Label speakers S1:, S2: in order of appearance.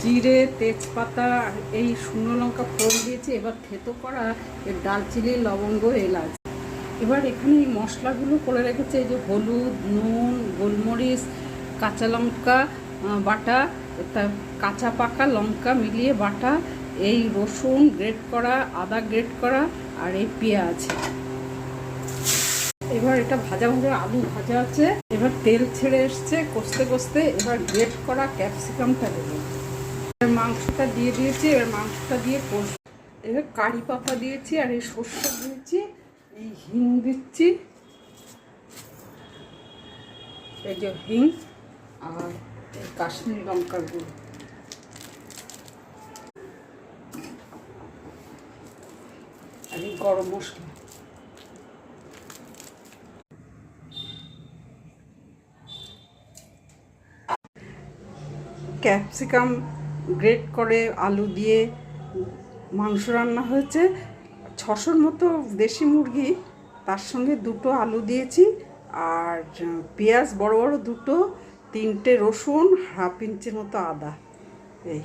S1: জিরে, তেজপাতা, এই শুকনো লঙ্কা ফোড়ন দিয়েছি। এবার থেতো করা দারচিনি, লবঙ্গ, এলাচ। এবার এখানে এই মশলাগুলো করে রেখেছে, এই যে হলুদ, নুন, গোলমরিচ, কাঁচা লঙ্কা বাটা, কাঁচা পাকা লঙ্কা মিলিয়ে বাটা, এই রসুন গ্রেট করা, আদা গ্রেট করা, আর এই পেঁয়াজ। এবার এটা ভাজা ভাজা আলু ভাজা আছে। এবার তেল ছেড়ে এসছে কষতে কষতে। এবার গ্রেট করা ক্যাপসিকামটা দেবো। এবার মাংসটা দিয়ে দিয়েছি। এবার মাংসটা দিয়ে কষ। এবার কারি পাতা দিয়েছি, আর এই সর্ষে দিয়েছি, এই হিং দিচ্ছি, এই যে হিং, আর এই কাশ্মীরি লঙ্কার গুঁড়ো, আর এই গরম মশলা। ক্যাপসিকাম গ্রেট করে আলু দিয়ে মাংস রান্না হয়েছে। 600-র মতো দেশি মুরগি, তার সঙ্গে 2টো আলু দিয়েছি, আর পেঁয়াজ বড় বড় 2টো, 3টে রসুন, হাফ ইঞ্চির মতো আদা।